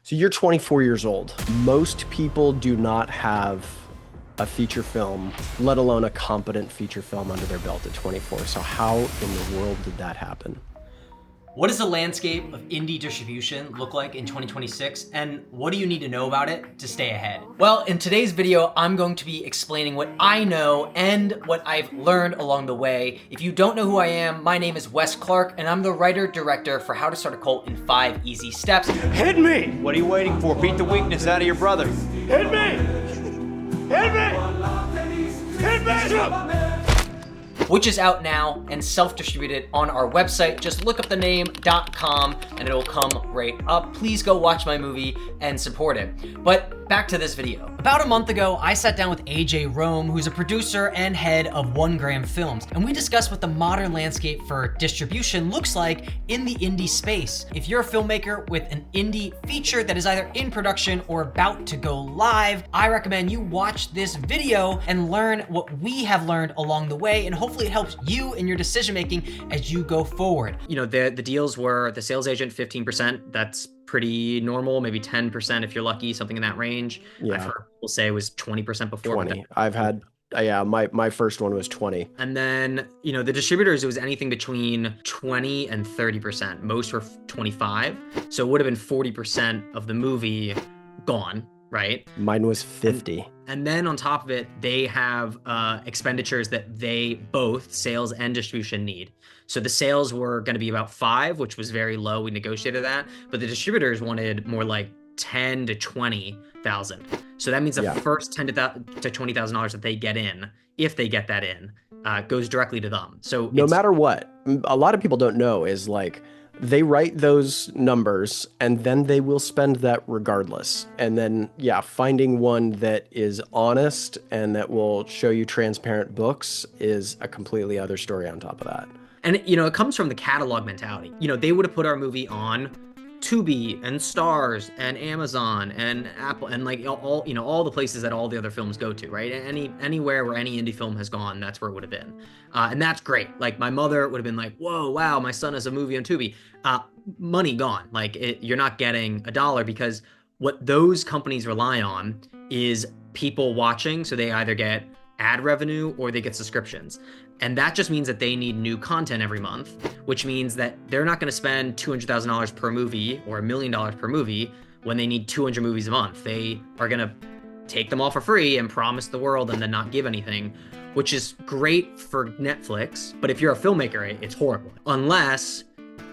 So you're 24 years old. Most people do not have a feature film, let alone a competent feature film under their belt at 24. So how in the world did that happen? What does the landscape of indie distribution look like in 2026, and what do you need to know about it to stay ahead? Well, in today's video, I'm going to be explaining what I know and what I've learned along the way. If you don't know who I am, my name is Wes Clark, and I'm the writer-director for How to Start a Cult in 5 Easy Steps. Hit me! What are you waiting for? Beat the weakness out of your brother. Hit me! Hit me! Hit me! Which is out now and self-distributed on our website. Just look up the name .com and it'll come right up. Please go watch my movie and support it. But back to this video. About a month ago, I sat down with AJ Rome, who's a producer and head of 1 Gram Films, and we discussed what the modern landscape for distribution looks like in the indie space. If you're a filmmaker with an indie feature that is either in production or about to go live, I recommend you watch this video and learn what we have learned along the way, and hopefully it helps you in your decision making as you go forward. You know, the deals were the sales agent 15%. That's pretty normal, maybe 10% if you're lucky, something in that range. Yeah. I've heard people say it was 20% before. 20. I've had, yeah, my first one was 20. And then, you know, the distributors, it was anything between 20 and 30%. Most were 25. So it would have been 40% of the movie gone, right? Mine was 50. And then on top of it, they have expenditures that they both, sales and distribution, need. So the sales were going to be about 5, which was very low. We negotiated that, but the distributors wanted more like 10 to 20,000. So that means the first 10 to $20,000 that they get in, if they get that in, goes directly to them. So no matter what, a lot of people don't know is like, they write those numbers and then they will spend that regardless. And then, yeah, finding one that is honest and that will show you transparent books is a completely other story on top of that. And, you know, it comes from the catalog mentality. You know, they would have put our movie on Tubi and Stars and Amazon and Apple and like all, you know, all the places that all the other films go to, right? Anywhere where any indie film has gone, that's where it would have been. And that's great. Like my mother would have been like, whoa, wow, my son has a movie on Tubi. Money gone. Like you're not getting a dollar, because what those companies rely on is people watching. So they either get ad revenue or they get subscriptions. And that just means that they need new content every month, which means that they're not going to spend $200,000 per movie or $1 million per movie when they need 200 movies a month. They are going to take them all for free and promise the world and then not give anything, which is great for Netflix. But if you're a filmmaker, it's horrible unless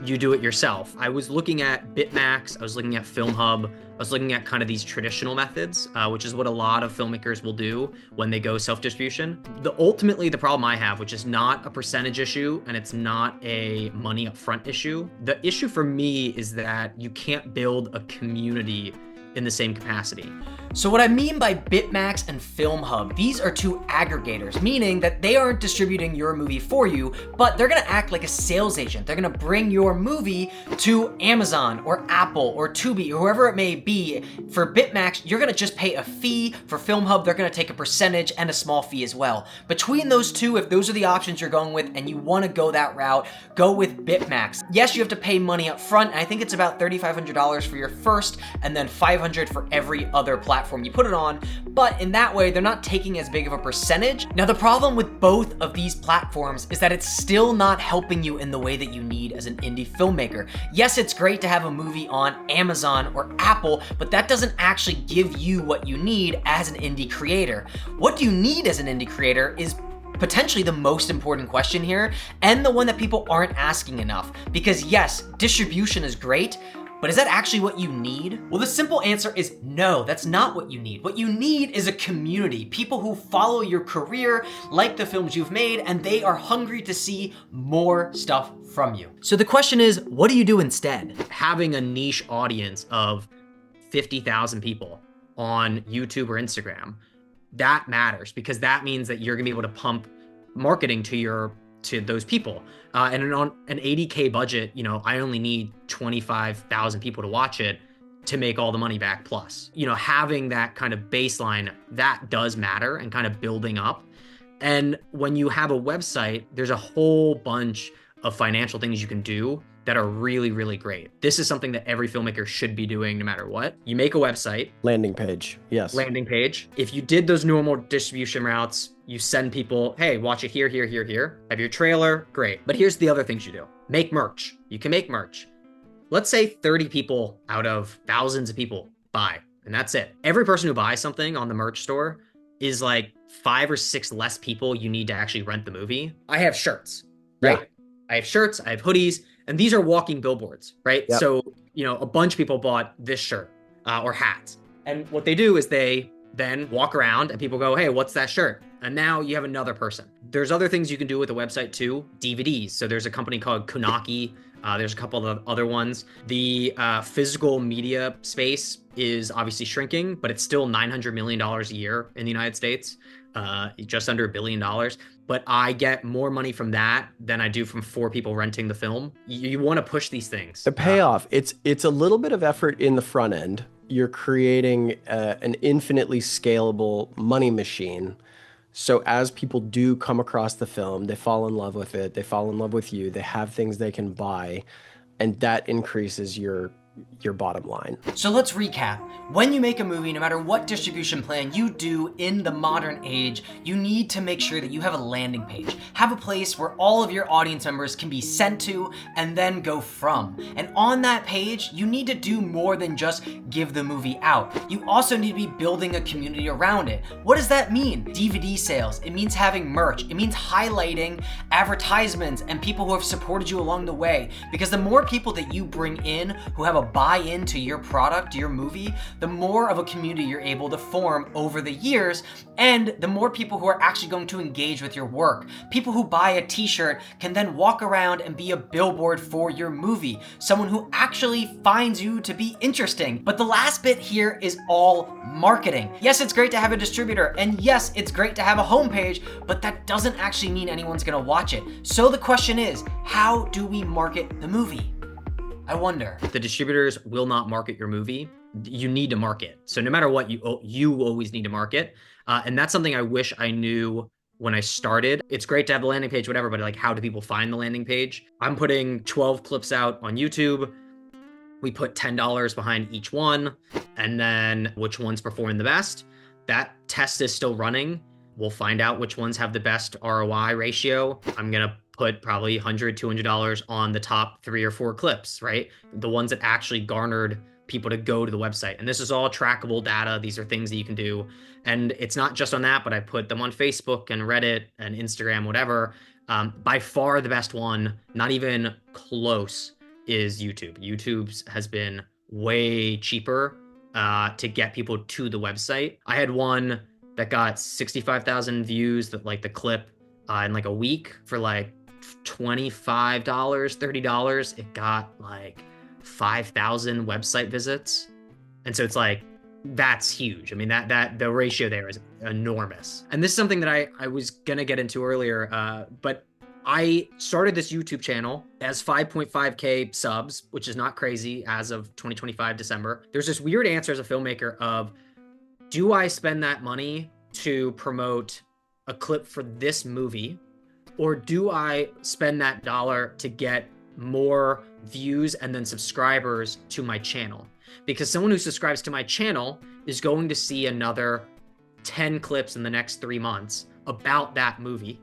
you do it yourself. I was looking at Bitmax, I was looking at FilmHub, I was looking at kind of these traditional methods, which is what a lot of filmmakers will do when they go self-distribution. Ultimately, the problem I have, which is not a percentage issue and it's not a money upfront issue, the issue for me is that you can't build a community in the same capacity. So what I mean by Bitmax and FilmHub, these are 2 aggregators, meaning that they aren't distributing your movie for you, but they're gonna act like a sales agent. They're gonna bring your movie to Amazon or Apple or Tubi or whoever it may be. For Bitmax, you're gonna just pay a fee. For FilmHub, they're gonna take a percentage and a small fee as well. Between those 2, if those are the options you're going with and you wanna go that route, go with Bitmax. Yes, you have to pay money up front, and I think it's about $3,500 for your first, and then $500 for every other platform you put it on, but in that way, they're not taking as big of a percentage. Now, the problem with both of these platforms is that it's still not helping you in the way that you need as an indie filmmaker. Yes, it's great to have a movie on Amazon or Apple, but that doesn't actually give you what you need as an indie creator. What do you need as an indie creator is potentially the most important question here, and the one that people aren't asking enough. Because yes, distribution is great, but is that actually what you need? Well, the simple answer is no, that's not what you need. What you need is a community, people who follow your career, like the films you've made, and they are hungry to see more stuff from you. So the question is, what do you do instead? Having a niche audience of 50,000 people on YouTube or Instagram, that matters, because that means that you're gonna be able to pump marketing to those people. And on an 80K budget, you know, I only need 25,000 people to watch it to make all the money back plus. You know, having that kind of baseline, that does matter, and kind of building up. And when you have a website, there's a whole bunch of financial things you can do that are really, really great. This is something that every filmmaker should be doing no matter what. You make a website. Landing page. Yes. Landing page. If you did those normal distribution routes, you send people, hey, watch it here, here, here, here. Have your trailer, great. But here's the other things you do. Make merch. You can make merch. Let's say 30 people out of thousands of people buy, and that's it. Every person who buys something on the merch store is like 5 or 6 less people you need to actually rent the movie. I have shirts, right? Yeah. I have shirts, I have hoodies, and these are walking billboards, right? Yep. So, a bunch of people bought this shirt or hats. And what they do is they then walk around and people go, hey, what's that shirt? And now you have another person. There's other things you can do with the website too. DVDs. So there's a company called Kunaki. There's a couple of other ones. The physical media space is obviously shrinking, but it's still $900 million a year in the United States, just under $1 billion. But I get more money from that than I do from 4 people renting the film. You want to push these things. The payoff, it's a little bit of effort in the front end. You're creating an infinitely scalable money machine. So as people do come across the film, they fall in love with it, they fall in love with you, they have things they can buy, and that increases your bottom line. So let's recap. When you make a movie, no matter what distribution plan you do in the modern age, you need to make sure that you have a landing page. Have a place where all of your audience members can be sent to and then go from. And on that page, you need to do more than just give the movie out. You also need to be building a community around it. What does that mean? DVD sales. It means having merch. It means highlighting advertisements and people who have supported you along the way. Because the more people that you bring in who have a buy into your product, your movie, the more of a community you're able to form over the years, and the more people who are actually going to engage with your work. People who buy a t-shirt can then walk around and be a billboard for your movie, someone who actually finds you to be interesting. But the last bit here is all marketing. Yes, it's great to have a distributor, and yes, it's great to have a homepage, but that doesn't actually mean anyone's gonna watch it. So the question is, how do we market the movie? I wonder. The distributors will not market your movie. You need to market. So no matter what, you always need to market. And that's something I wish I knew when I started. It's great to have the landing page, whatever, but like, how do people find the landing page? I'm putting 12 clips out on YouTube. We put $10 behind each one, and then which ones perform the best. That test is still running. We'll find out which ones have the best ROI ratio. I'm gonna put probably $100, $200 on the top 3 or 4 clips, right? The ones that actually garnered people to go to the website. And this is all trackable data. These are things that you can do. And it's not just on that, but I put them on Facebook and Reddit and Instagram, whatever. By far the best one, not even close, is YouTube. YouTube's has been way cheaper to get people to the website. I had one that got 65,000 views, that like the clip in like a week for like $25, $30. It got like 5,000 website visits. And so it's like, that's huge. I mean, that the ratio there is enormous. And this is something that I was gonna get into earlier, but I started this YouTube channel as 5.5K subs, which is not crazy as of 2025 December. There's this weird answer as a filmmaker of, do I spend that money to promote a clip for this movie, or do I spend that dollar to get more views and then subscribers to my channel? Because someone who subscribes to my channel is going to see another 10 clips in the next 3 months about that movie.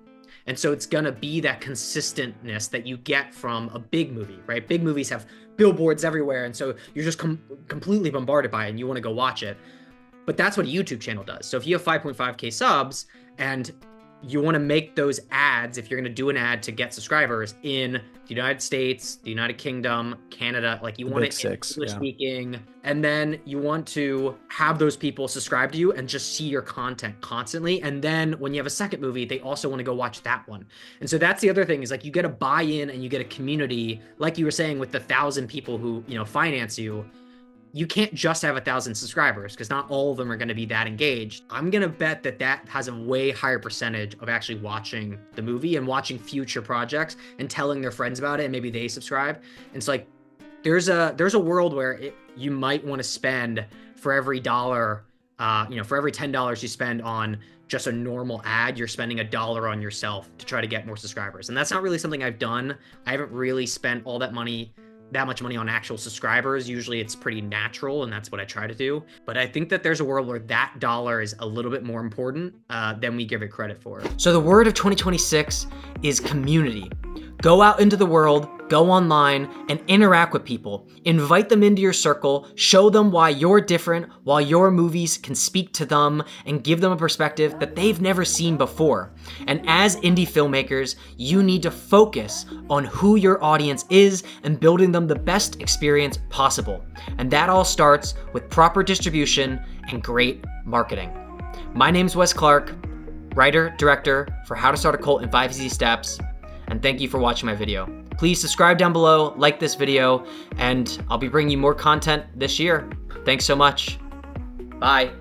And so it's gonna be that consistentness that you get from a big movie, right? Big movies have billboards everywhere, and so you're just completely bombarded by it and you wanna go watch it. But that's what a YouTube channel does. So if you have 5.5K subs and you want to make those ads, if you're going to do an ad to get subscribers in the United States, the United Kingdom, Canada, like you want it English speaking, and then you want to have those people subscribe to you and just see your content constantly. And then when you have a second movie, they also want to go watch that one. And so that's the other thing, is like you get a buy-in and you get a community, like you were saying with the 1,000 people who, finance you. You can't just have 1,000 subscribers because not all of them are going to be that engaged. I'm going to bet that has a way higher percentage of actually watching the movie and watching future projects and telling their friends about it, and maybe they subscribe. And it's like, there's a world where you might want to spend for every dollar, for every $10 you spend on just a normal ad, you're spending $1 on yourself to try to get more subscribers. And that's not really something I've done. I haven't really spent all that much money on actual subscribers. Usually it's pretty natural, and that's what I try to do. But I think that there's a world where that dollar is a little bit more important than we give it credit for. So the word of 2026 is community. Go out into the world, go online, and interact with people. Invite them into your circle, show them why you're different, why your movies can speak to them, and give them a perspective that they've never seen before. And as indie filmmakers, you need to focus on who your audience is and building them the best experience possible. And that all starts with proper distribution and great marketing. My name's Wes Clark, writer, director for How to Start a Cult in 5 Easy Steps. And thank you for watching my video. Please subscribe down below, like this video, and I'll be bringing you more content this year. Thanks so much. Bye.